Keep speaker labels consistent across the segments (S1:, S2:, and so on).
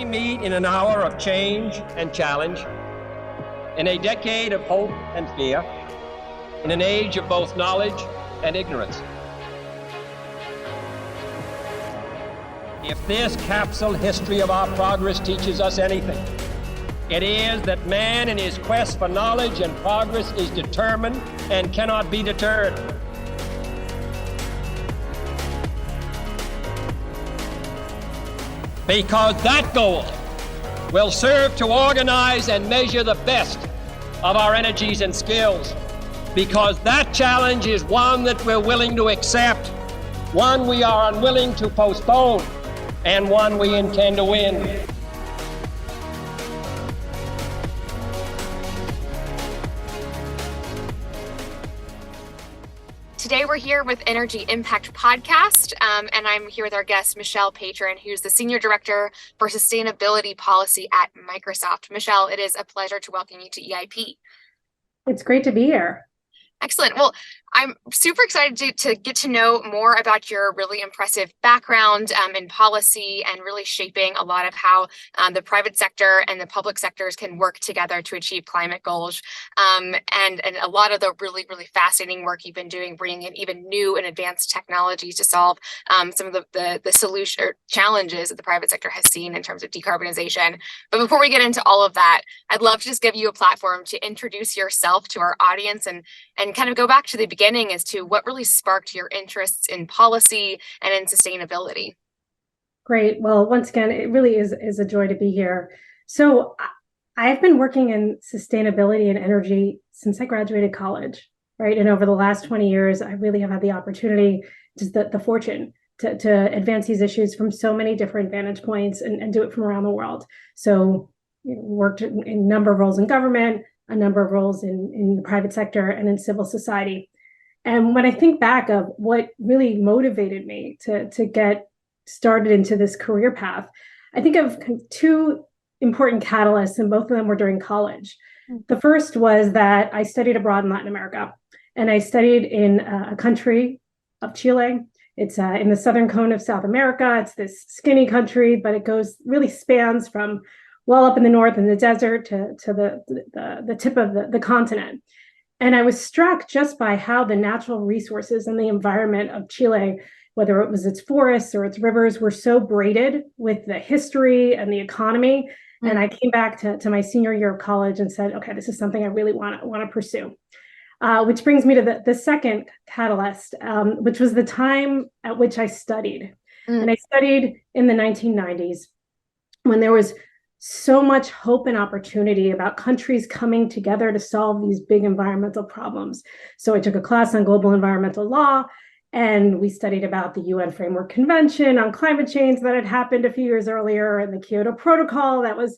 S1: We meet in an hour of change and challenge, in a decade of hope and fear, in an age of both knowledge and ignorance. If this capsule history of our progress teaches us anything, it is that man in his quest for knowledge and progress is determined and cannot be deterred. Because that goal will serve to organize and measure the best of our energies and skills. Because that challenge is one that we're willing to accept, one we are unwilling to postpone, and one we intend to win.
S2: Today we're here with Energy Impact Podcast, and I'm here with our guest, Michelle Patron, who's the Senior Director for Sustainability Policy at Microsoft. Michelle, it is a pleasure to welcome you to EIP.
S3: It's great to be here.
S2: Excellent. Well, I'm super excited to get to know more about your really impressive background in policy and really shaping a lot of how the private sector and the public sectors can work together to achieve climate goals. And a lot of the really, really fascinating work you've been doing, bringing in even new and advanced technologies to solve some of the solution or challenges that the private sector has seen in terms of decarbonization. But before we get into all of that, I'd love to just give you a platform to introduce yourself to our audience and kind of go back to the beginning as to what really sparked your interests in policy and in sustainability.
S3: Great. Well, once again, it really is a joy to be here. So I've been working in sustainability and energy since I graduated college, right? And over the last 20 years, I really have had the opportunity, just the fortune to advance these issues from so many different vantage points and do it from around the world. So worked in a number of roles in government, a number of roles in the private sector and in civil society. And when I think back of what really motivated me to get started into this career path, I think of two important catalysts, and both of them were during college. The first was that I studied abroad in Latin America, and I studied in a country of Chile. It's in the southern cone of South America. It's this skinny country, but it really spans from well up in the north in the desert to the tip of the continent. And I was struck just by how the natural resources and the environment of Chile, whether it was its forests or its rivers, were so braided with the history and the economy. Mm-hmm. And I came back to my senior year of college and said, okay, this is something I really want to pursue. Which brings me to the second catalyst, which was the time at which I studied. Mm-hmm. And I studied in the 1990s when there was so much hope and opportunity about countries coming together to solve these big environmental problems. So I took a class on global environmental law, and we studied about the UN Framework Convention on climate change that had happened a few years earlier, and the Kyoto Protocol that was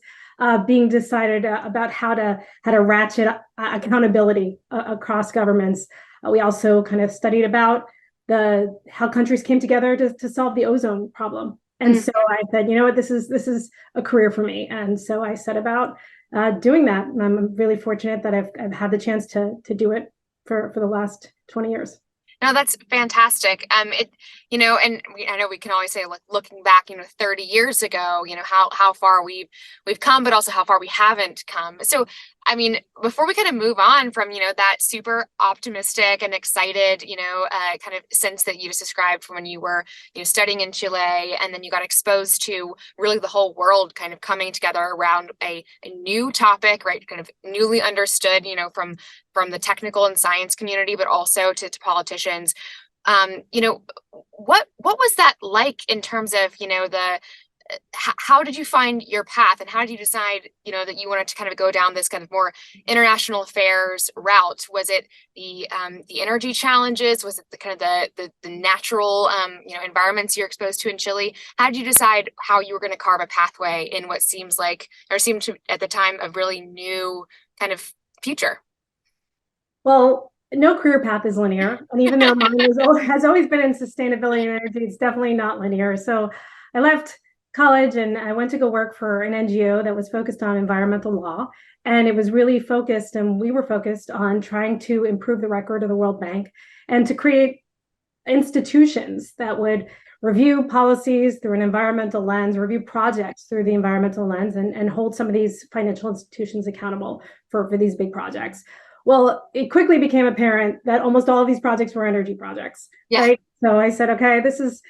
S3: being decided about how to ratchet accountability across governments. We also kind of studied about how countries came together to solve the ozone problem. And so I said, you know what, this is a career for me. And so I set about doing that. And I'm really fortunate that I've had the chance to do it for the last 20 years.
S2: No, that's fantastic. And I know we can always say, looking back, 30 years ago, how far we've come, but also how far we haven't come. So, I mean, before we kind of move on from, that super optimistic and excited, kind of sense that you just described from when you were, studying in Chile, and then you got exposed to really the whole world kind of coming together around a new topic, right? Kind of newly understood, from the technical and science community, but also to politicians. What was that like in terms of, how did you find your path, and how did you decide, that you wanted to kind of go down this kind of more international affairs route? Was it the energy challenges? Was it the kind of the natural, environments you're exposed to in Chile? How did you decide how you were going to carve a pathway in what seemed to at the time a really new kind of future?
S3: Well, no career path is linear. And even though mine has always been in sustainability and energy, it's definitely not linear. So I left college and I went to go work for an NGO that was focused on environmental law. And it was really focused, and we were focused on trying to improve the record of the World Bank and to create institutions that would review policies through an environmental lens, review projects through the environmental lens, and hold some of these financial institutions accountable for these big projects. Well, it quickly became apparent that almost all of these projects were energy projects, right? So I said, okay, this is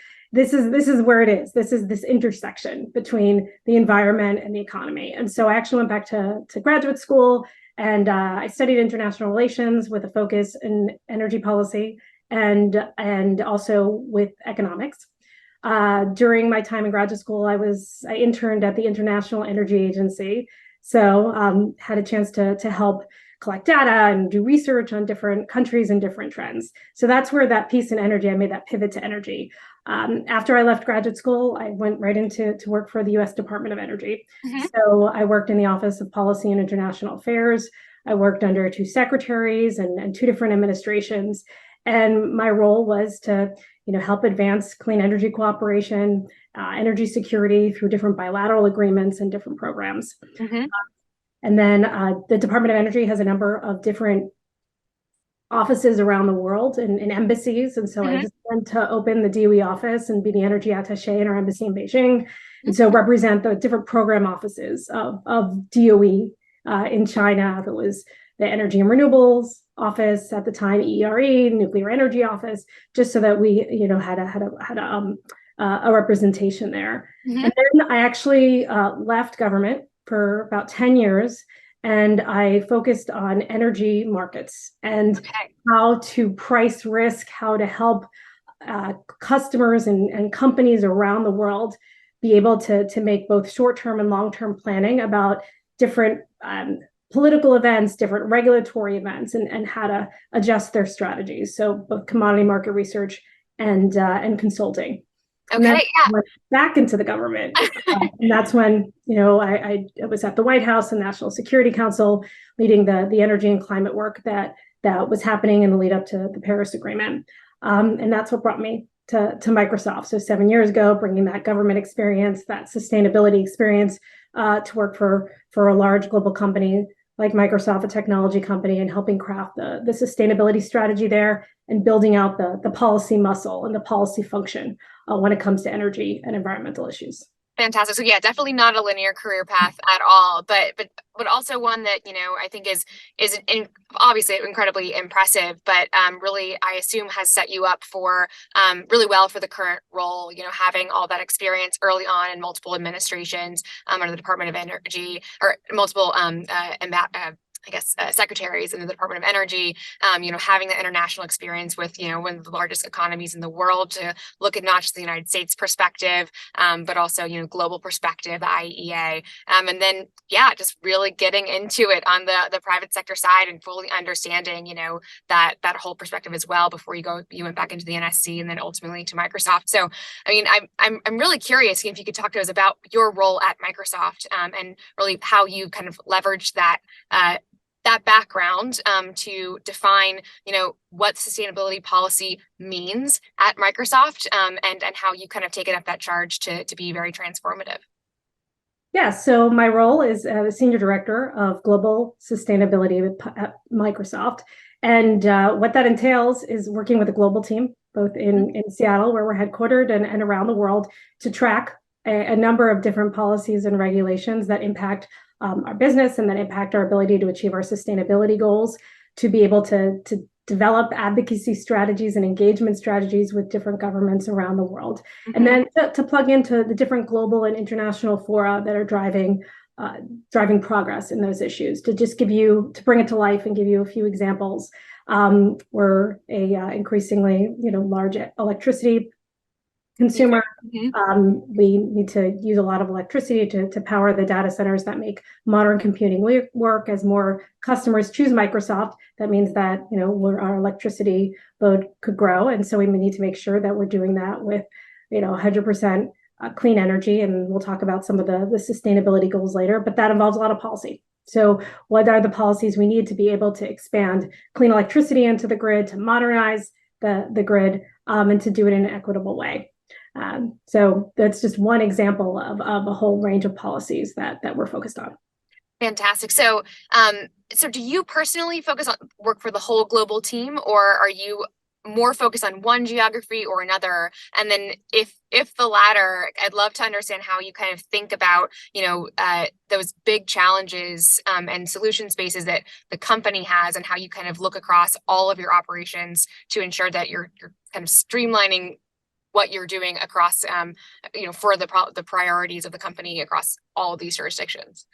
S3: where it is. This is this intersection between the environment and the economy. And so I actually went back to graduate school, and I studied international relations with a focus in energy policy and also with economics. During my time in graduate school, I interned at the International Energy Agency, so had a chance to help collect data and do research on different countries and different trends. So that's where that piece in energy, I made that pivot to energy. After I left graduate school, I went right into work for the U.S. Department of Energy. So I worked in the Office of Policy and International Affairs. I worked under 2 secretaries and 2 different administrations. And my role was to help advance clean energy cooperation, energy security through different bilateral agreements and different programs. And then the Department of Energy has a number of different offices around the world and embassies. And so I just went to open the DOE office and be the energy attaché in our embassy in Beijing. And so represent the different program offices of DOE in China. It was the Energy and Renewables Office at the time, ERE, Nuclear Energy Office, just so that we, had a representation there. And then I actually left government for about 10 years, and I focused on energy markets and how to price risk, how to help customers and companies around the world be able to make both short-term and long-term planning about different political events, different regulatory events, and how to adjust their strategies. So both commodity market research and consulting. And then I went back into the government. And that's when, I was at the White House and National Security Council leading the energy and climate work that was happening in the lead up to the Paris Agreement. And that's what brought me to Microsoft. So 7 years ago, bringing that government experience, that sustainability experience to work for a large global company like Microsoft, a technology company, and helping craft the sustainability strategy there and building out the policy muscle and the policy function when it comes to energy and environmental issues.
S2: Fantastic. So yeah, definitely not a linear career path at all, but also one that, I think is obviously incredibly impressive, but really, I assume has set you up for really well for the current role, having all that experience early on in multiple administrations under the Department of Energy, or multiple secretaries in the Department of Energy, having the international experience with, one of the largest economies in the world, to look at not just the United States perspective, but also, global perspective, the IEA. And then, just really getting into it on the private sector side and fully understanding, that whole perspective as well before you went back into the NSC and then ultimately to Microsoft. So, I'm really curious if you could talk to us about your role at Microsoft, and really how you kind of leveraged that background to define, what sustainability policy means at Microsoft, and how you kind of taken up that charge to be very transformative.
S3: Yeah, so my role is the Senior Director of Global Sustainability at Microsoft. And what that entails is working with a global team, both in Seattle, where we're headquartered, and around the world, to track a number of different policies and regulations that impact our business and that impact our ability to achieve our sustainability goals, to be able to develop advocacy strategies and engagement strategies with different governments around the world. And then to plug into the different global and international fora that are driving progress in those issues. To bring it to life and give you a few examples. We're a increasingly large electricity consumer. We need to use a lot of electricity to power the data centers that make modern computing work. As more customers choose Microsoft, that means that our electricity load could grow, and so we need to make sure that we're doing that with 100% clean energy. And we'll talk about some of the sustainability goals later, but that involves a lot of policy. So what are the policies we need to be able to expand clean electricity into the grid, to modernize the grid, and to do it in an equitable way? So that's just one example of a whole range of policies that we're focused on.
S2: Fantastic. So, do you personally work for the whole global team, or are you more focus on one geography or another? And then if the latter, I'd love to understand how you kind of think about, those big challenges and solution spaces that the company has, and how you kind of look across all of your operations to ensure that you're kind of streamlining what you're doing across, for the priorities of the company across all of these jurisdictions.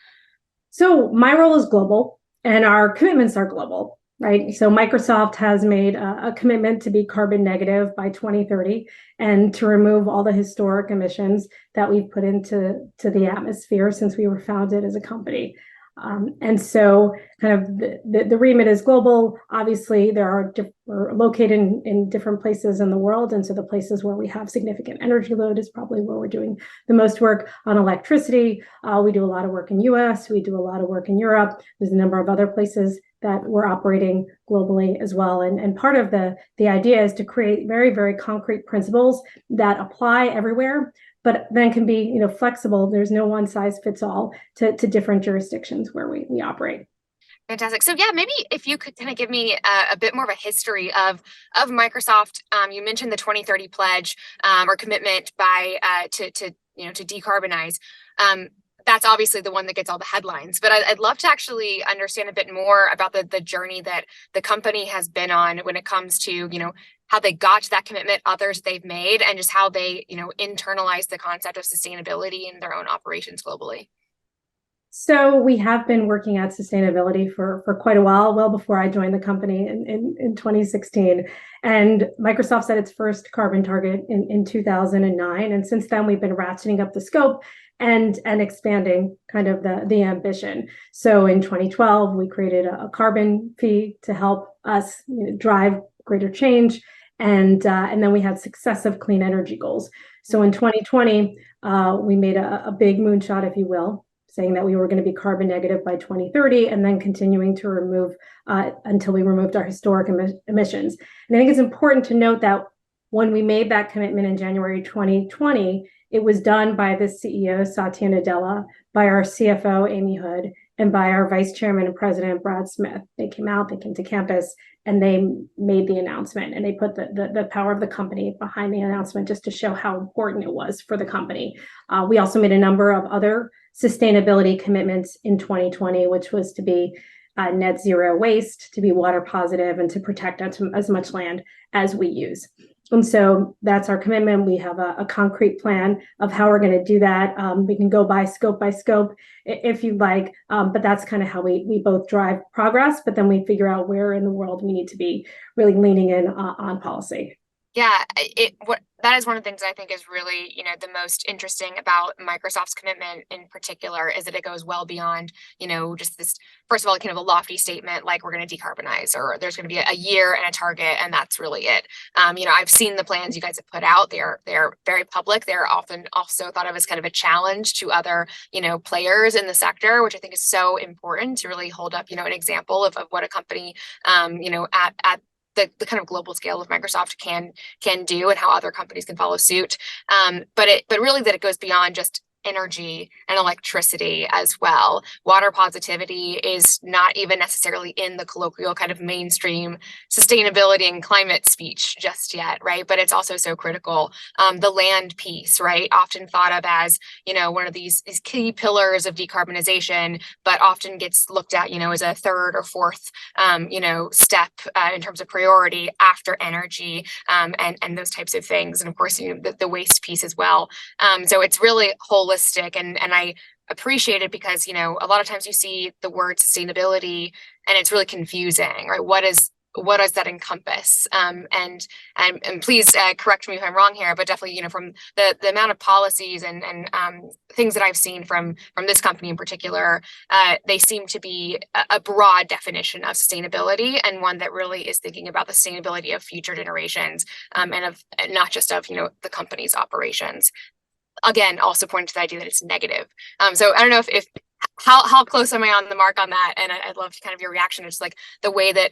S3: So my role is global, and our commitments are global, right? So Microsoft has made a commitment to be carbon negative by 2030 and to remove all the historic emissions that we've put into the atmosphere since we were founded as a company. And so kind of the remit is global. Obviously, we're located in different places in the world. And so the places where we have significant energy load is probably where we're doing the most work on electricity. We do a lot of work in US, we do a lot of work in Europe. There's a number of other places that we're operating globally as well. And part of the idea is to create very, very concrete principles that apply everywhere, but then can be flexible. There's no one size fits all to different jurisdictions where we operate.
S2: Fantastic. So yeah, maybe if you could kind of give me a bit more of a history of Microsoft. You mentioned the 2030 pledge or commitment by to decarbonize. That's obviously the one that gets all the headlines, but I'd love to actually understand a bit more about the journey that the company has been on when it comes to, how they got to that commitment, others they've made, and just how they, internalize the concept of sustainability in their own operations globally.
S3: So we have been working at sustainability for quite a while, well before I joined the company in 2016. And Microsoft set its first carbon target in 2009. And since then, we've been ratcheting up the scope and expanding kind of the ambition. So in 2012, we created a carbon fee to help us drive greater change. And then we had successive clean energy goals. So in 2020, we made a big moonshot, if you will, saying that we were going to be carbon negative by 2030, and then continuing to remove until we removed our historic emissions. And I think it's important to note that when we made that commitment in January 2020, it was done by the CEO, Satya Nadella, by our CFO, Amy Hood, and by our Vice Chairman and President, Brad Smith. They came to campus, and they made the announcement, and they put the power of the company behind the announcement just to show how important it was for the company. We also made a number of other sustainability commitments in 2020, which was to be net zero waste, to be water positive, and to protect as much land as we use. And so that's our commitment. We have a concrete plan of how we're going to do that. We can go by scope if you'd like, but that's kind of how we both drive progress, but then we figure out where in the world we need to be really leaning in on policy.
S2: Yeah, that is one of the things I think is really, the most interesting about Microsoft's commitment in particular is that it goes well beyond, just this, first of all, kind of a lofty statement like we're going to decarbonize or there's going to be a year and a target, and that's really it. I've seen the plans you guys have put out. They're very public. They're often also thought of as kind of a challenge to other, players in the sector, which I think is so important to really hold up, an example of what a company, at the kind of global scale of Microsoft can do, and how other companies can follow suit. But really that it goes beyond just energy and electricity as well. Water positivity is not even necessarily in the colloquial kind of mainstream sustainability and climate speech just yet, right? But it's also so critical. The land piece, right? Often thought of as, one of these key pillars of decarbonization, but often gets looked at, as a third or fourth, step in terms of priority after energy and those types of things. And of course, the waste piece as well. So it's really holistic, and I appreciate it because, a lot of times you see the word sustainability and it's really confusing, right? What does that encompass? And please correct me if I'm wrong here, but definitely, from the amount of policies and things that I've seen from this company in particular, they seem to be a broad definition of sustainability, and one that really is thinking about the sustainability of future generations, and of not just of, the company's operations. Again, also pointing to the idea that it's negative. So I don't know if how close am I on the mark on that? And I'd love to kind of your reaction, just like the way that,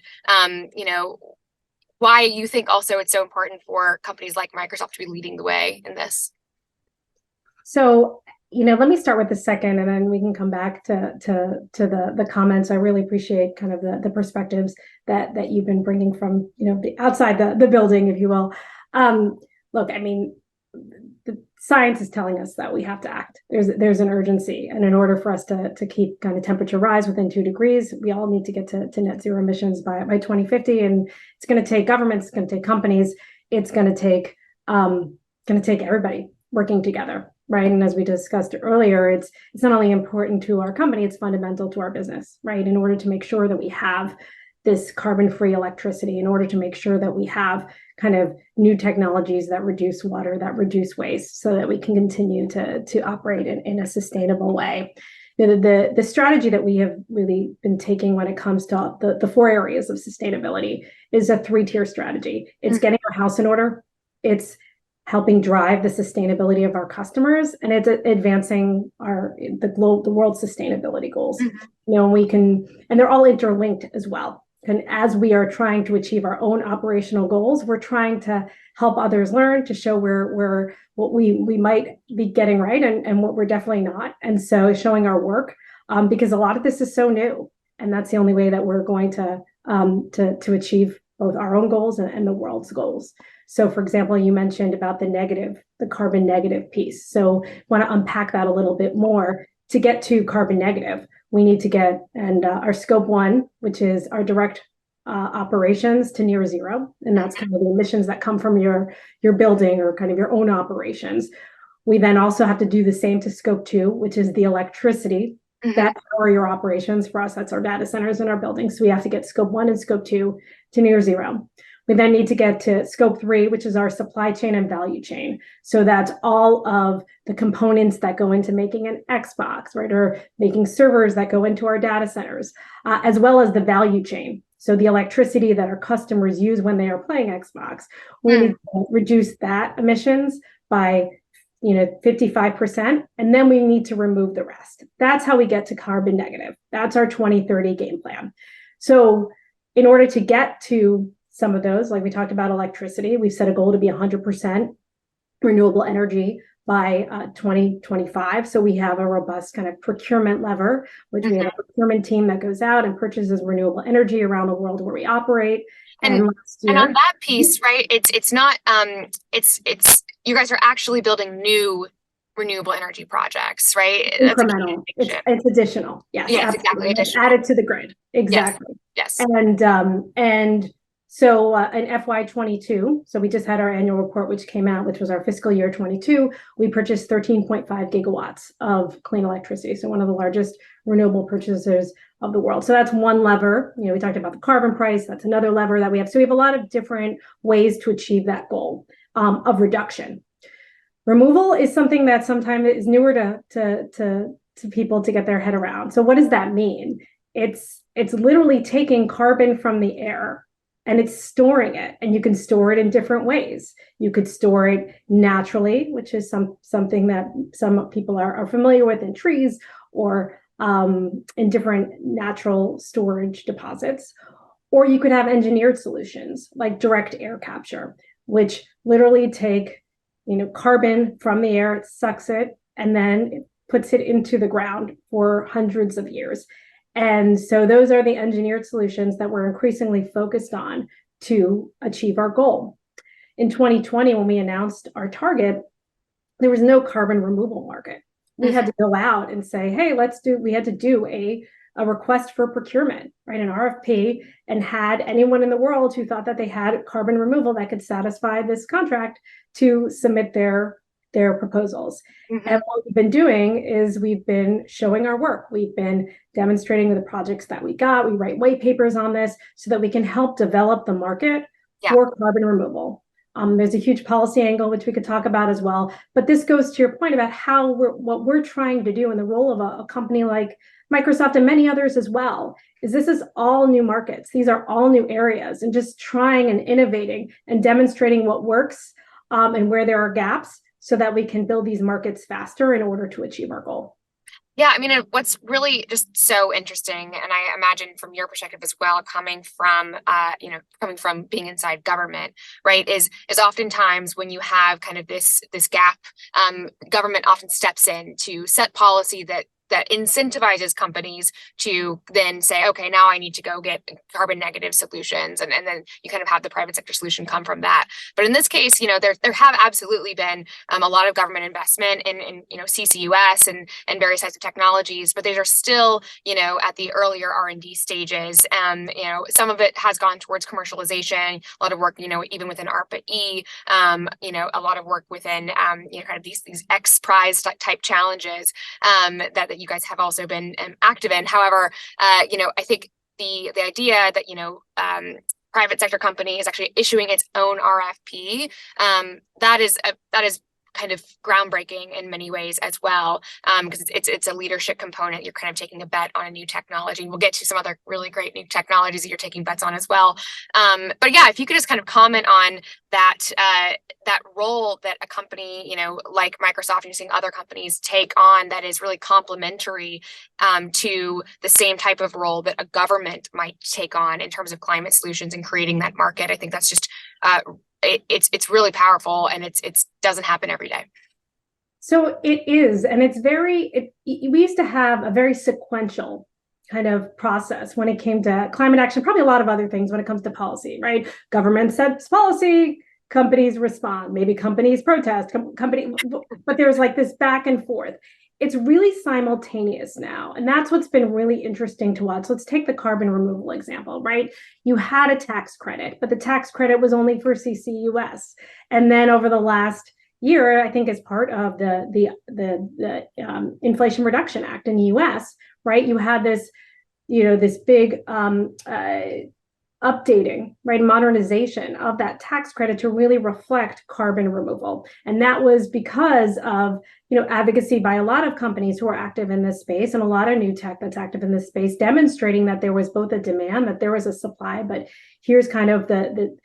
S2: why you think also it's so important for companies like Microsoft to be leading the way in this.
S3: So let me start with the second, and then we can come back to the comments. I really appreciate kind of the perspectives that you've been bringing from the outside the building, if you will. Look, I mean, the science is telling us that we have to act. There's an urgency, and in order for us to keep kind of temperature rise within 2 degrees, we all need to get to net zero emissions by 2050. And it's going to take governments, it's going to take companies, it's going to take everybody working together. Right. And as we discussed earlier, it's not only important to our company, it's fundamental to our business, right? In order to make sure that we have this carbon-free electricity, in order to make sure that we have kind of new technologies that reduce water, that reduce waste, so that we can continue to operate in a sustainable way. The strategy that we have really been taking when it comes to the 4 areas of sustainability is a 3-tier strategy. It's getting our house in order. It's helping drive the sustainability of our customers, and it's advancing the world's sustainability goals. And they're all interlinked as well. And as we are trying to achieve our own operational goals, we're trying to help others learn, to show what we might be getting right and what we're definitely not. And so showing our work, because a lot of this is so new, and that's the only way that we're going to achieve both our own goals and the world's goals. So, for example, you mentioned about the carbon negative piece. So I want to unpack that a little bit more. To get to carbon negative, we need to get our scope 1, which is our direct operations, to near zero. And that's kind of the emissions that come from your building or kind of your own operations. We then also have to do the same to scope 2, which is the electricity that power your operations. For us, that's our data centers and our buildings. So we have to get scope 1 and scope 2 to near zero. We then need to get to scope 3, which is our supply chain and value chain. So that's all of the components that go into making an Xbox, right? Or making servers that go into our data centers, as well as the value chain. So the electricity that our customers use when they are playing Xbox, we need to reduce that emissions by 55%, and then we need to remove the rest. That's how we get to carbon negative. That's our 2030 game plan. So in order to get to some of those, like we talked about electricity, we've set a goal to be 100% renewable energy by 2025. So we have a robust kind of procurement lever, which we have a procurement team that goes out and purchases renewable energy around the world where we operate. And
S2: on that piece, right, it's not it's you guys are actually building new renewable energy projects, right?
S3: Incremental. It's additional. Yes,
S2: exactly. Additional.
S3: Added to the grid. Exactly.
S2: Yes.
S3: And so in FY22, so we just had our annual report, which came out, which was our fiscal year 22, we purchased 13.5 gigawatts of clean electricity. So one of the largest renewable purchasers of the world. So that's one lever. We talked about the carbon price. That's another lever that we have. So we have a lot of different ways to achieve that goal of reduction. Removal is something that sometimes is newer to people to get their head around. So what does that mean? It's literally taking carbon from the air and it's storing it, and you can store it in different ways. You could store it naturally, which is something that some people are familiar with in trees or in different natural storage deposits. Or you could have engineered solutions like direct air capture, which literally take carbon from the air, it sucks it, and then it puts it into the ground for hundreds of years. And so those are the engineered solutions that we're increasingly focused on to achieve our goal. In 2020, when we announced our target, there was no carbon removal market. We had to go out and say, hey, we had to do a request for procurement, right? An RFP, and had anyone in the world who thought that they had carbon removal that could satisfy this contract to submit their proposals. And what we've been doing is we've been showing our work. We've been demonstrating the projects that we got. We write white papers on this so that we can help develop the market for carbon removal. There's a huge policy angle, which we could talk about as well. But this goes to your point about what we're trying to do, and the role of a company like Microsoft and many others as well, is this is all new markets. These are all new areas, and just trying and innovating and demonstrating what works and where there are gaps, so that we can build these markets faster in order to achieve our goal.
S2: Yeah, I mean, what's really just so interesting, and I imagine from your perspective as well, coming from being inside government, right, is oftentimes when you have kind of this gap, government often steps in to set policy that incentivizes companies to then say, okay, now I need to go get carbon negative solutions. And then you kind of have the private sector solution come from that. But in this case, there have absolutely been a lot of government investment in CCUS and various types of technologies, but these are still, at the earlier R&D stages. Some of it has gone towards commercialization, a lot of work, even within ARPA-E, a lot of work within, kind of these X Prize type challenges that you guys have also been active in. However, I think the idea that private sector company is actually issuing its own RFP, that is kind of groundbreaking in many ways as well, because it's a leadership component. You're kind of taking a bet on a new technology. We'll get to some other really great new technologies that you're taking bets on as well. But yeah, if you could just kind of comment on that role that a company, like Microsoft, and you're seeing other companies take on that is really complementary to the same type of role that a government might take on in terms of climate solutions and creating that market. I think that's just it's really powerful, and it doesn't happen every day.
S3: So it is, and we used to have a very sequential kind of process when it came to climate action, probably a lot of other things when it comes to policy, right? Government sets policy, companies respond, maybe companies protest, but there's like this back and forth. It's really simultaneous now. And that's what's been really interesting to watch. Let's take the carbon removal example, right? You had a tax credit, but the tax credit was only for CCUS. And then over the last year, I think as part of the Inflation Reduction Act in the US, right? You had this, this big updating, right, modernization of that tax credit to really reflect carbon removal. And that was because of, advocacy by a lot of companies who are active in this space, and a lot of new tech that's active in this space, demonstrating that there was both a demand, that there was a supply, but here's kind of the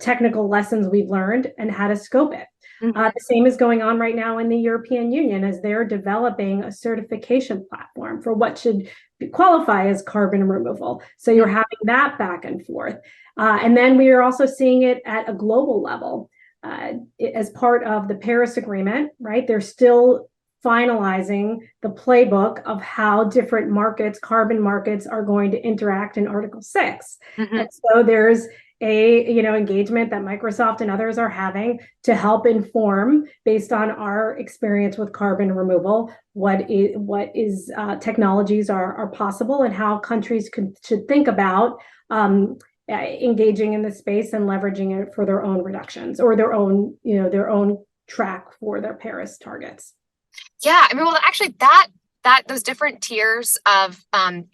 S3: technical lessons we've learned and how to scope it. The same is going on right now in the European Union as they're developing a certification platform for what should qualify as carbon removal. So you're having that back and forth. And then we are also seeing it at a global level as part of the Paris Agreement, right? They're still finalizing the playbook of how different markets, carbon markets, are going to interact in Article 6. And so there's engagement that Microsoft and others are having to help inform, based on our experience with carbon removal, what is technologies are possible, and how countries should think about engaging in this space and leveraging it for their own reductions, or their own track for their Paris targets.
S2: Yeah, I mean, well, actually, that those different tiers of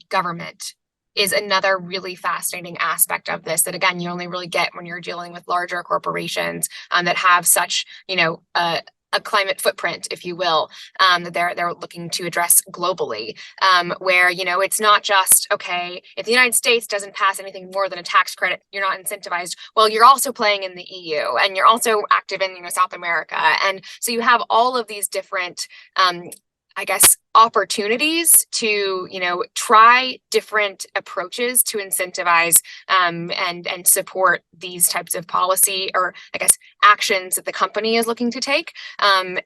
S2: government is another really fascinating aspect of this that, again, you only really get when you're dealing with larger corporations that have such, a climate footprint, if you will, that they're looking to address globally, where, it's not just, okay, if the United States doesn't pass anything more than a tax credit, you're not incentivized. Well, you're also playing in the EU, and you're also active in, South America. And so you have all of these different, I guess, opportunities to, try different approaches to incentivize and support these types of policy, or I guess actions that the company is looking to take, and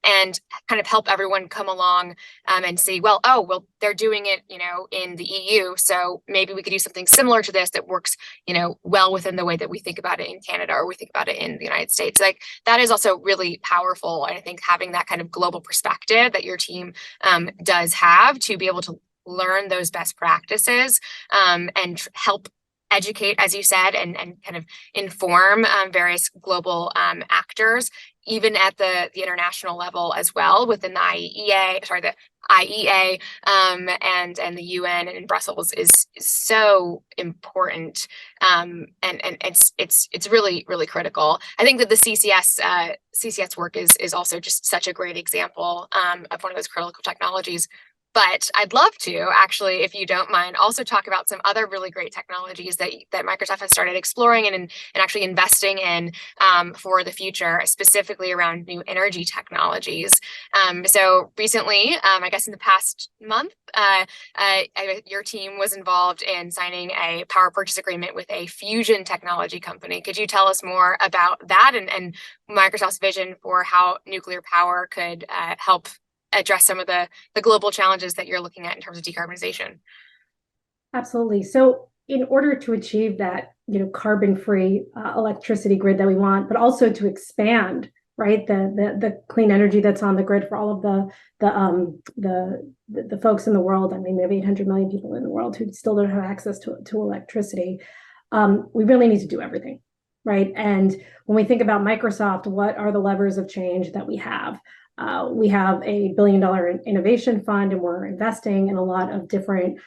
S2: kind of help everyone come along and see, well, they're doing it, in the EU. So maybe we could do something similar to this that works, well within the way that we think about it in Canada, or we think about it in the United States. Like, that is also really powerful. And I think having that kind of global perspective that your team does have, to be able to learn those best practices and help educate, as you said, and kind of inform various global actors, even at the international level as well, within the IEA, and the UN and in Brussels is so important, and it's really, really critical. I think that the CCS work is also just such a great example of one of those critical technologies. But I'd love to actually, if you don't mind, also talk about some other really great technologies that Microsoft has started exploring and actually investing in for the future, specifically around new energy technologies. So recently, I guess in the past month, your team was involved in signing a power purchase agreement with a fusion technology company. Could you tell us more about that and Microsoft's vision for how nuclear power could help address some of the global challenges that you're looking at in terms of decarbonization?
S3: Absolutely. So in order to achieve that, carbon-free electricity grid that we want, but also to expand, right, the clean energy that's on the grid for all of the folks in the world. I mean, we have 800 million people in the world who still don't have access to electricity. We really need to do everything, right? And when we think about Microsoft, what are the levers of change that we have? We have a $1 billion innovation fund, and we're investing in a lot of different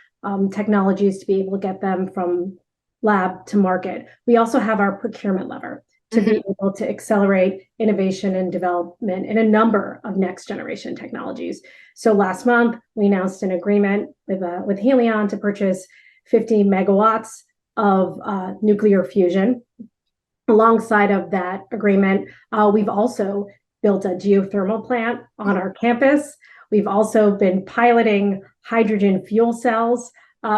S3: technologies to be able to get them from lab to market. We also have our procurement lever to be able to accelerate innovation and development in a number of next generation technologies. So last month, we announced an agreement with Helion to purchase 50 megawatts of nuclear fusion. Alongside of that agreement, we've also built a geothermal plant on our campus. We've also been piloting hydrogen fuel cells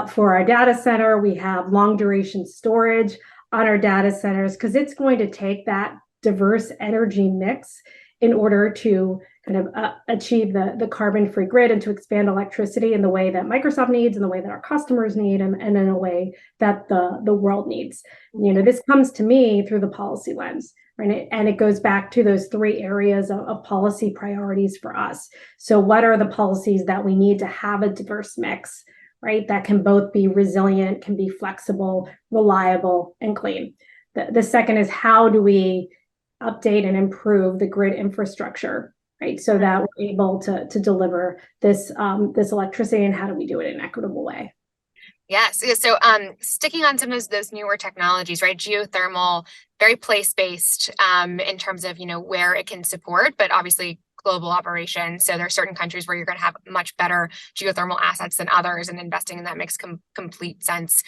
S3: for our data center. We have long duration storage on our data centers because it's going to take that diverse energy mix in order to kind of achieve the carbon-free grid and to expand electricity in the way that Microsoft needs, in the way that our customers need, and in a way that the world needs. This comes to me through the policy lens. Right? And it goes back to those three areas of policy priorities for us. So what are the policies that we need to have a diverse mix, right? That can both be resilient, can be flexible, reliable, and clean. The second is, how do we update and improve the grid infrastructure, right? So that we're able to deliver this electricity, and how do we do it in an equitable way?
S2: Yes. So sticking on some of those newer technologies, right? Geothermal, very place-based in terms of, where it can support, but obviously global operation. So there are certain countries where you're going to have much better geothermal assets than others, and investing in that makes complete sense.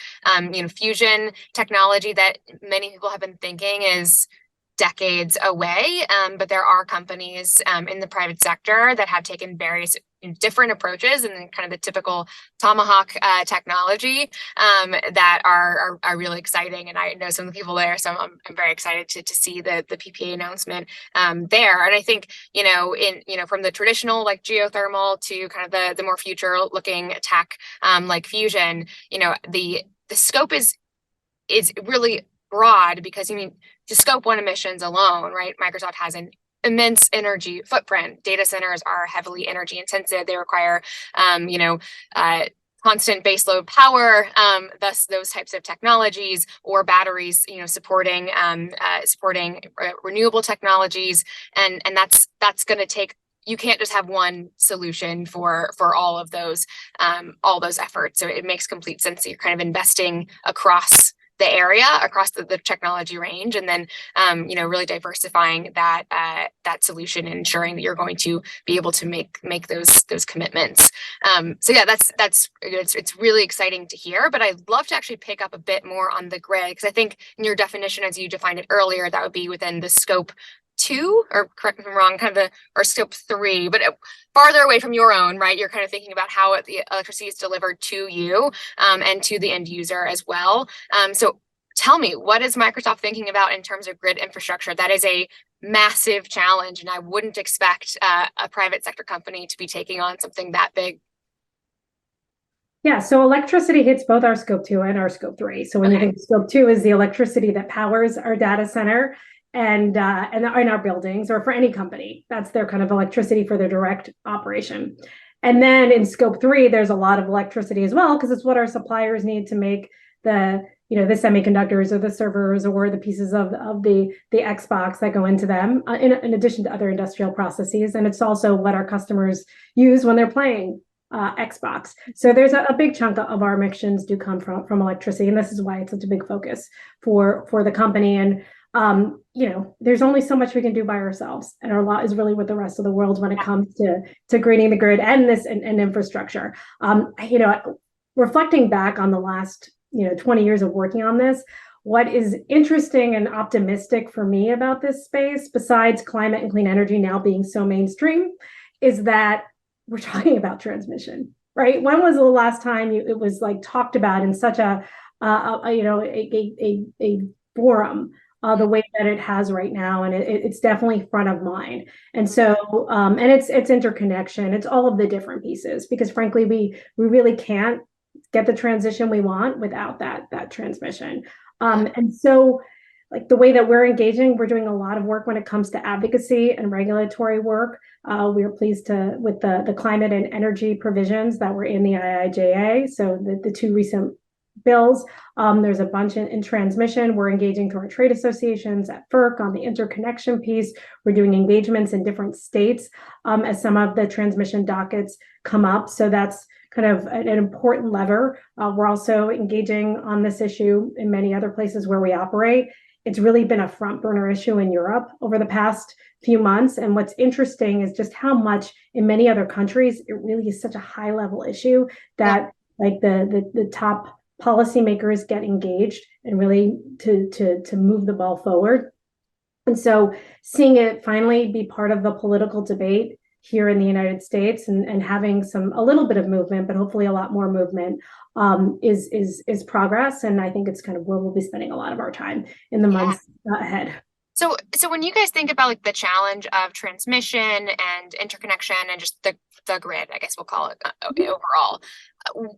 S2: Fusion technology that many people have been thinking is decades away, but there are companies in the private sector that have taken various different approaches and then kind of the typical tomahawk technology that are really exciting. And I know some of the people there, so I'm very excited to see the PPA announcement there. And I think, from the traditional like geothermal to kind of the more future looking tech like fusion, the scope is really broad, because to scope one emissions alone, right? Microsoft has an immense energy footprint. Data centers are heavily energy intensive. They require, constant baseload power, thus those types of technologies, or batteries, supporting renewable technologies, and that's going to take. You can't just have one solution for all of those efforts. So it makes complete sense that you're kind of investing across the area, across the technology range, and then really diversifying that solution and ensuring that you're going to be able to make those commitments. So yeah, it's really exciting to hear. But I'd love to actually pick up a bit more on the grid, because I think in your definition, as you defined it earlier, that would be within the scope 2, or correct me if I'm wrong, or scope 3, but farther away from your own, right? You're kind of thinking about how the electricity is delivered to you and to the end user as well. So tell me, what is Microsoft thinking about in terms of grid infrastructure? That is a massive challenge, and I wouldn't expect a private sector company to be taking on something that big.
S3: Yeah, so electricity hits both our scope 2 and our scope 3. So when you think scope 2 is the electricity that powers our data center and in our buildings, or for any company, that's their kind of electricity for their direct operation. And then in scope 3, there's a lot of electricity as well, because it's what our suppliers need to make the semiconductors or the servers or the pieces of the Xbox that go into them, in addition to other industrial processes. And it's also what our customers use when they're playing Xbox. So there's a big chunk of our emissions do come from electricity, and this is why it's such a big focus for the company. And there's only so much we can do by ourselves, and our lot is really with the rest of the world when it comes to greening the grid and and infrastructure. Reflecting back on the last 20 years of working on this, what is interesting and optimistic for me about this space, besides climate and clean energy now being so mainstream, is that we're talking about transmission, right? When was the last time it was like talked about in such a forum the way that it has right now? And it's definitely front of mind. And so, and it's interconnection. It's all of the different pieces, because frankly, we really can't get the transition we want without that transmission. And so, like, the way that we're engaging, we're doing a lot of work when it comes to advocacy and regulatory work. We are pleased with the climate and energy provisions that were in the IIJA. So the two recent bills, there's a bunch in transmission. We're engaging through our trade associations at FERC on the interconnection piece. We're doing engagements in different states as some of the transmission dockets come up. So that's kind of an important lever. We're also engaging on this issue in many other places where we operate. It's really been a front burner issue in Europe over the past few months. And what's interesting is just how much in many other countries, it really is such a high level issue that like the top policymakers get engaged and really to move the ball forward. And so seeing it finally be part of the political debate here in the United States and having a little bit of movement, but hopefully a lot more movement, is progress. And I think it's kind of where we'll be spending a lot of our time in the months ahead.
S2: So when you guys think about like the challenge of transmission and interconnection and just the grid, I guess we'll call it overall,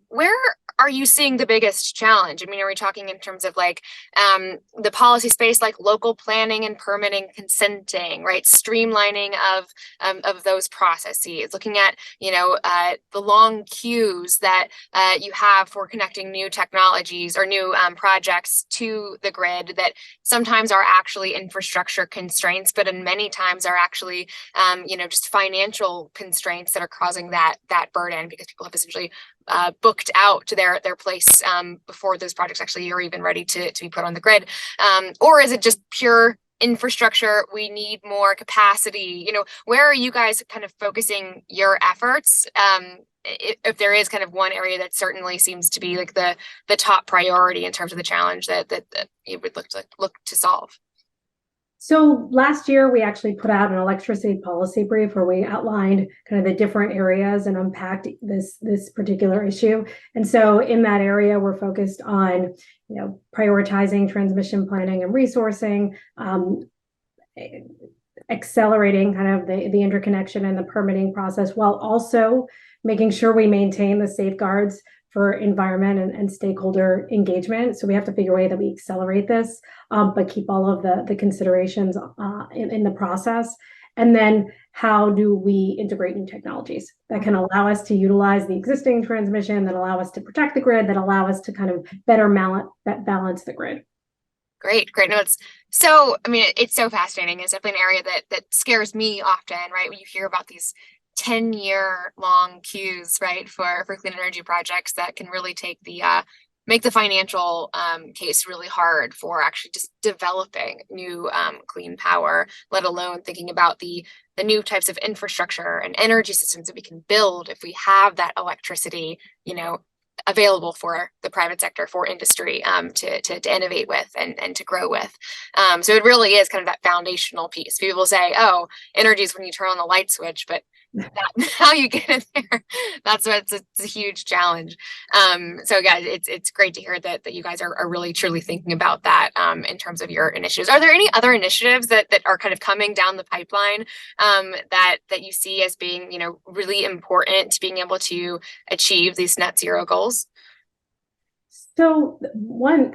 S2: where are you seeing the biggest challenge? I mean, are we talking in terms of like the policy space, like local planning and permitting, consenting, right? Streamlining of those processes, looking at, the long queues that you have for connecting new technologies or new projects to the grid that sometimes are actually infrastructure constraints, but in many times are actually, just financial constraints that are causing that burden because people have essentially booked out to their place before those projects actually are even ready to be put on the grid? Or is it just pure infrastructure? We need more capacity. Where are you guys kind of focusing your efforts? If there is kind of one area that certainly seems to be like the top priority in terms of the challenge that you would look to solve.
S3: So last year, we actually put out an electricity policy brief where we outlined kind of the different areas and unpacked this particular issue. And so in that area, we're focused on, prioritizing transmission planning and resourcing, accelerating kind of the interconnection and the permitting process, while also making sure we maintain the safeguards for environment and stakeholder engagement. So we have to figure a way that we accelerate this, but keep all of the considerations in the process. And then how do we integrate new technologies that can allow us to utilize the existing transmission, that allow us to protect the grid, that allow us to kind of better balance the grid.
S2: Great. No, it's so fascinating. It's definitely an area that scares me often, right? When you hear about these 10-year long queues, right, for clean energy projects that can really make the financial case really hard for actually just developing new clean power, let alone thinking about the new types of infrastructure and energy systems that we can build if we have that electricity, available for the private sector, for industry to innovate with and to grow with. So it really is kind of that foundational piece. People say, oh, energy is when you turn on the light switch, but how you get in there, it's a huge challenge. So guys, it's great to hear that you guys are really truly thinking about that in terms of your initiatives. Are there any other initiatives that are kind of coming down the pipeline that you see as being really important to being able to achieve these net zero goals?
S3: So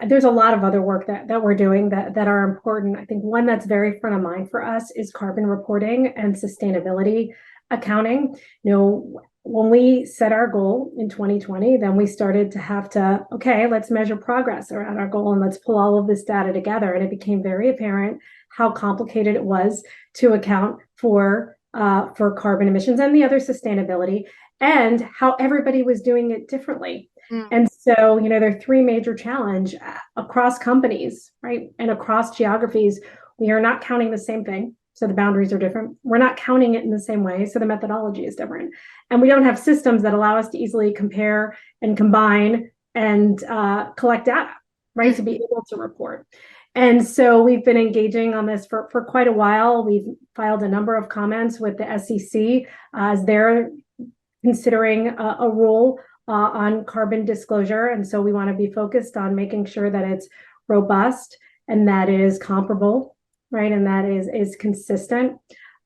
S3: there's a lot of other work that we're doing that are important. I think one that's very front of mind for us is carbon reporting and sustainability accounting. When we set our goal in 2020, then we started to have to, let's measure progress around our goal and let's pull all of this data together. And it became very apparent how complicated it was to account for carbon emissions and the other sustainability, and how everybody was doing it differently. And So, there are three major challenges across companies, right? And across geographies, we are not counting the same thing. So the boundaries are different. We're not counting it in the same way. So the methodology is different. And we don't have systems that allow us to easily compare and combine and collect data, right? To be able to report. And so we've been engaging on this for quite a while. We've filed a number of comments with the SEC as they're considering a rule on carbon disclosure. And so we want to be focused on making sure that it's robust and that it is comparable, right? And that is consistent.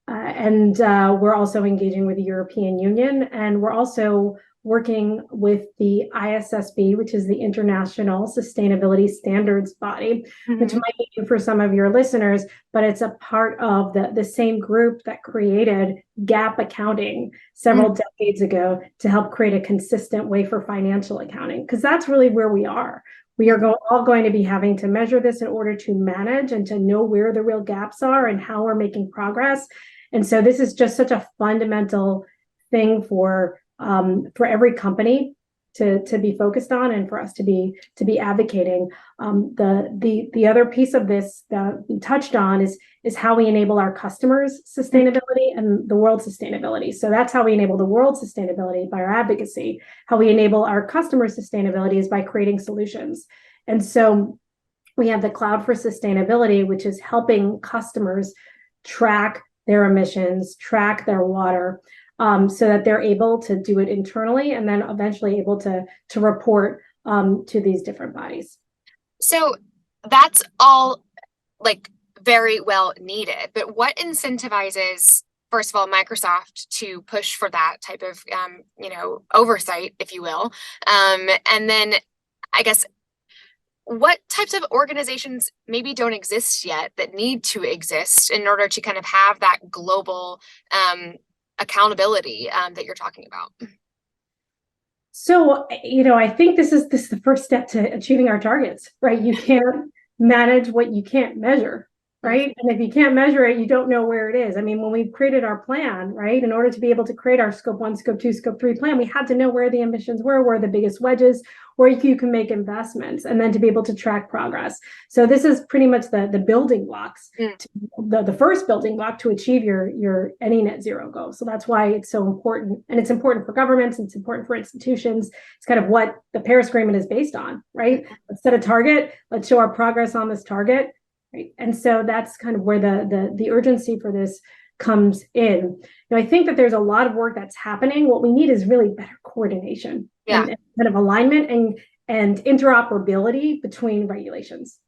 S3: And we're also engaging with the European Union, and we're also working with the ISSB, which is the International Sustainability Standards Body, which might be new for some of your listeners, but it's a part of the same group that created GAAP accounting several decades ago to help create a consistent way for financial accounting, because that's really where we are. We are all going to be having to measure this in order to manage and to know where the real gaps are and how we're making progress. And so this is just such a fundamental thing for every company to be focused on, and for us to be advocating. The other piece of this that we touched on is how we enable our customers' sustainability and the world's sustainability. So that's how we enable the world's sustainability, by our advocacy. How we enable our customers' sustainability is by creating solutions. And so we have the Cloud for Sustainability, which is helping customers track their emissions, track their water, so that they're able to do it internally and then eventually able to report to these different bodies.
S2: So that's all like very well needed, but what incentivizes, first of all, Microsoft to push for that type of oversight, if you will, and then I guess what types of organizations maybe don't exist yet that need to exist in order to kind of have that global accountability that you're talking about?
S3: So, I think this is the first step to achieving our targets, right? You can't manage what you can't measure, right? And if you can't measure it, you don't know where it is. I mean, when we created our plan, right, in order to be able to create our scope 1, scope 2, scope 3 plan, we had to know where the emissions were, where the biggest wedges, where you can make investments, and then to be able to track progress. So this is pretty much the building blocks, the first building block to achieve your any net zero goal. So that's why it's so important. And it's important for governments, it's important for institutions. It's kind of what the Paris Agreement is based on, right? Let's set a target, let's show our progress on this target. Right. And so that's kind of where the urgency for this comes in. I think that there's a lot of work that's happening. What we need is really better coordination and kind of alignment and interoperability between regulations.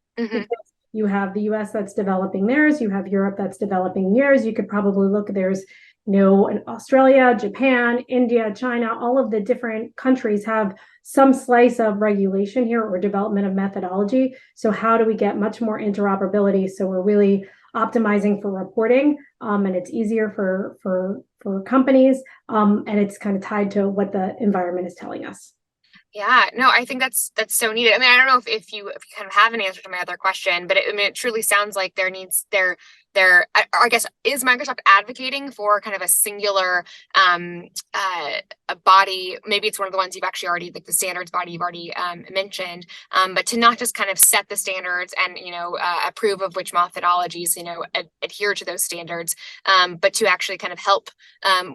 S3: You have the US that's developing theirs, you have Europe that's developing theirs. You could probably look, there's in Australia, Japan, India, China, all of the different countries have some slice of regulation here or development of methodology. So how do we get much more interoperability so we're really optimizing for reporting, and it's easier for companies, and it's kind of tied to what the environment is telling us.
S2: Yeah, no, I think that's so needed. I mean, I don't know if you kind of have an answer to my other question, but it truly sounds like I guess, is Microsoft advocating for kind of a singular a body? Maybe it's one of the ones you've actually already, like the standards body you've already mentioned, but to not just kind of set the standards and approve of which methodologies adhere to those standards, but to actually kind of help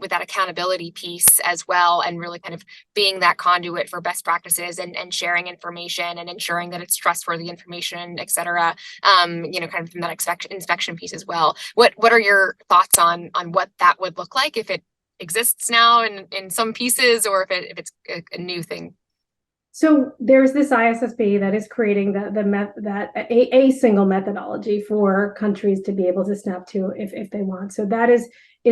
S2: with that accountability piece as well, and really kind of being that conduit for best practices and sharing information and ensuring that it's trustworthy information, et cetera. Kind of from that inspection piece as well. What are your thoughts on what that would look like if it exists now in some pieces, or if it's a new thing?
S3: So there's this ISSB that is creating a single methodology for countries to be able to snap to if they want. So that is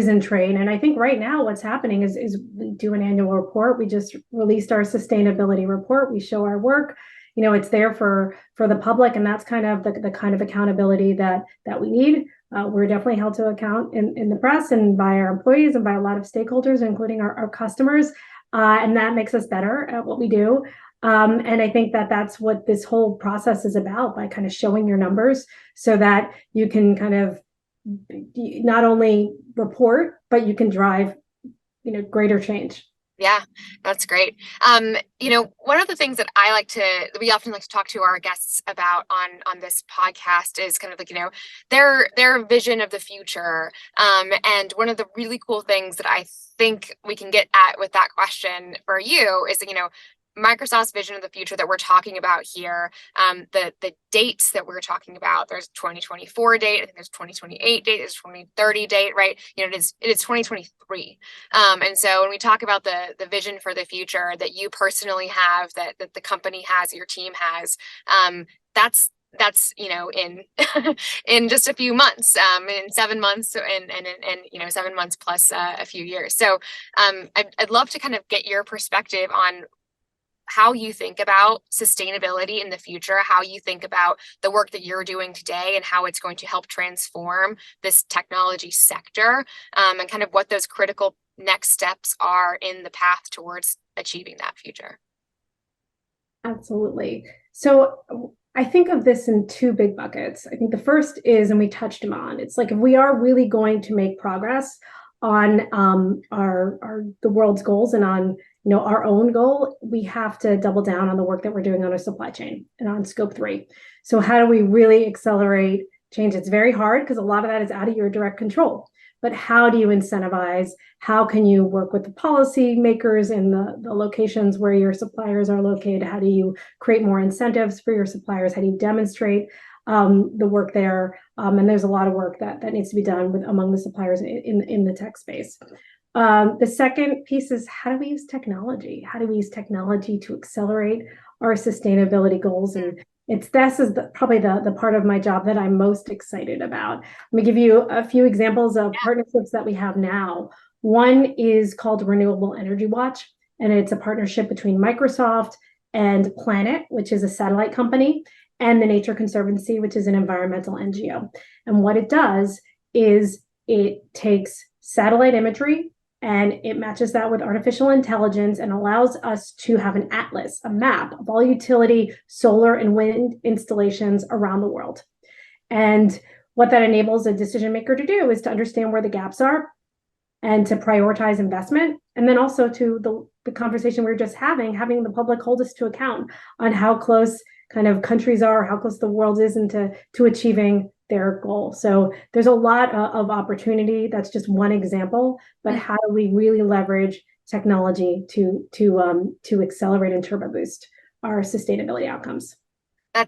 S3: in train. And I think right now what's happening is we do an annual report. We just released our sustainability report. We show our work. It's there for the public, and that's kind of the kind of accountability that we need. We're definitely held to account in the press and by our employees and by a lot of stakeholders, including our customers. And that makes us better at what we do. And I think that that's what this whole process is about, by kind of showing your numbers so that you can kind of not only report, but you can drive, greater change.
S2: Yeah, that's great. One of the things that we often like to talk to our guests about on this podcast is kind of like, their vision of the future. And one of the really cool things that I think we can get at with that question for you is that, Microsoft's vision of the future that we're talking about here, the dates that we're talking about, there's 2024 date, I think there's 2028 date, there's 2030 date, right? It is 2023. And so when we talk about the vision for the future that you personally have, that the company has, your team has, that's in in just a few months, in 7 months, and 7 months plus a few years. So I'd love to kind of get your perspective on how you think about sustainability in the future, how you think about the work that you're doing today and how it's going to help transform this technology sector, and kind of what those critical next steps are in the path towards achieving that future.
S3: Absolutely. So I think of this in two big buckets. I think the first is, and we touched them on, it's like if we are really going to make progress on the world's goals and on our own goal, we have to double down on the work that we're doing on our supply chain and on scope 3. So how do we really accelerate change? It's very hard because a lot of that is out of your direct control. But how do you incentivize? How can you work with the policy makers in the locations where your suppliers are located? How do you create more incentives for your suppliers? How do you demonstrate the work there? And there's a lot of work that needs to be done among the suppliers in the tech space. The second piece is, how do we use technology? How do we use technology to accelerate our sustainability goals? And this is probably the part of my job that I'm most excited about. Let me give you a few examples of partnerships that we have now. One is called Renewable Energy Watch, and it's a partnership between Microsoft and Planet, which is a satellite company, and the Nature Conservancy, which is an environmental NGO. And what it does is it takes satellite imagery and it matches that with artificial intelligence and allows us to have an atlas, a map of all utility solar and wind installations around the world. And what that enables a decision maker to do is to understand where the gaps are and to prioritize investment. And then also to the conversation we were just having the public hold us to account on how close kind of countries are, how close the world is into achieving their goal. So there's a lot of opportunity. That's just one example, but how do we really leverage technology to accelerate and turbo boost our sustainability outcomes?
S2: I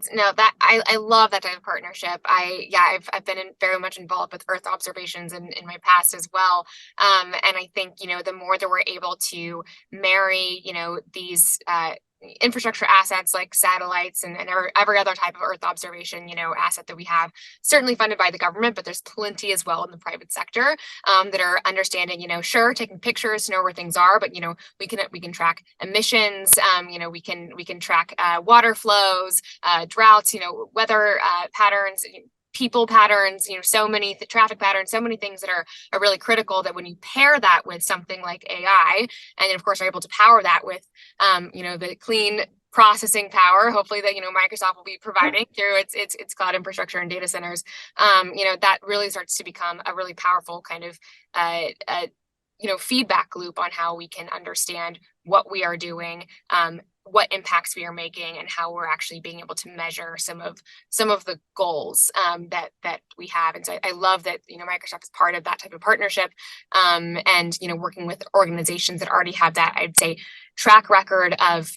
S2: love that type of partnership. I've been very much involved with Earth observations in my past as well. And I think, the more that we're able to marry, these infrastructure assets like satellites and every other type of Earth observation, asset that we have, certainly funded by the government, but there's plenty as well in the private sector that are understanding, sure, taking pictures to know where things are, but we can track emissions, we can track water flows, droughts, weather patterns, people patterns, so many traffic patterns, so many things that are really critical, that when you pair that with something like AI, and then of course are able to power that with, the clean processing power, hopefully that, Microsoft will be providing through its cloud infrastructure and data centers, that really starts to become a really powerful kind of, feedback loop on how we can understand what we are doing, what impacts we are making, and how we're actually being able to measure some of the goals that we have. And so I love that Microsoft is part of that type of partnership, and working with organizations that already have that, I'd say, track record of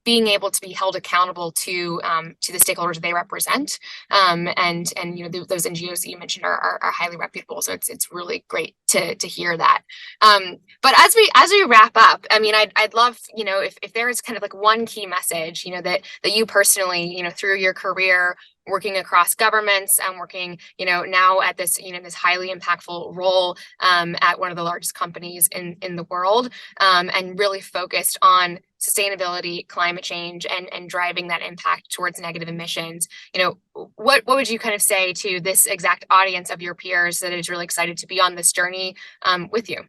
S2: being able to be held accountable to the stakeholders they represent, and those NGOs that you mentioned are highly reputable. So it's really great to hear that. But as we wrap up, I mean, I'd love, if there is kind of like one key message, that you personally, through your career working across governments and working, now at this, this highly impactful role at one of the largest companies in the world, and really focused on sustainability, climate change, and driving that impact towards negative emissions. What would you kind of say to this exact audience of your peers that is really excited to be on this journey with you?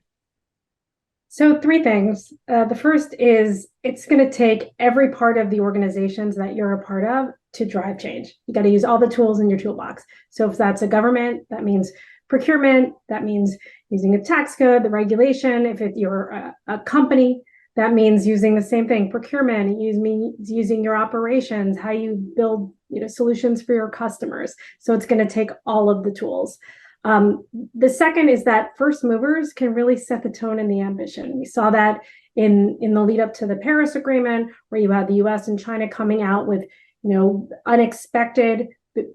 S3: So 3 things. The first is, it's going to take every part of the organizations that you're a part of to drive change. You got to use all the tools in your toolbox. So if that's a government, that means procurement, that means using a tax code, the regulation. If you're a company, that means using the same thing, procurement, using your operations, how you build solutions for your customers. So it's going to take all of the tools. The second is that first movers can really set the tone and the ambition. We saw that in the lead up to the Paris Agreement, where you had the US and China coming out with unexpected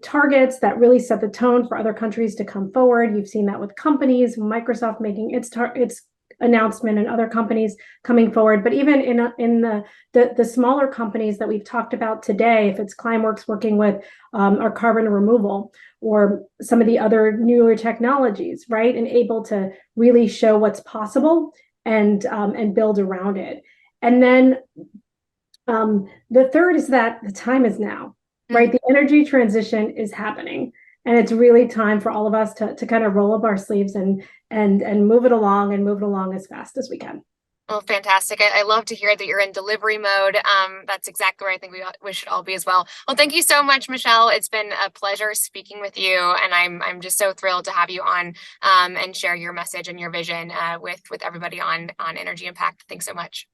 S3: targets that really set the tone for other countries to come forward. You've seen that with companies, Microsoft making its announcement and other companies coming forward. But even in the smaller companies that we've talked about today, if it's Climeworks working with our carbon removal or some of the other newer technologies, right, and able to really show what's possible and build around it. And then the third is that the time is now, right? The energy transition is happening. And it's really time for all of us to kind of roll up our sleeves and move it along as fast as we can.
S2: Well, fantastic. I love to hear that you're in delivery mode. That's exactly where I think we should all be as well. Well, thank you so much, Michelle. It's been a pleasure speaking with you. And I'm just so thrilled to have you on and share your message and your vision with everybody on energy impact. Thanks so much.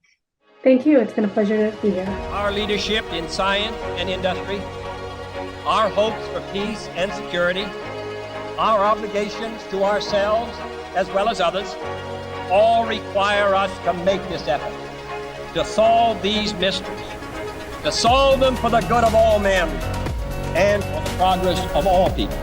S3: Thank you. It's been a pleasure to be here.
S1: Our leadership in science and industry, our hopes for peace and security, our obligations to ourselves as well as others, all require us to make this effort, to solve these mysteries, to solve them for the good of all men and for the progress of all people.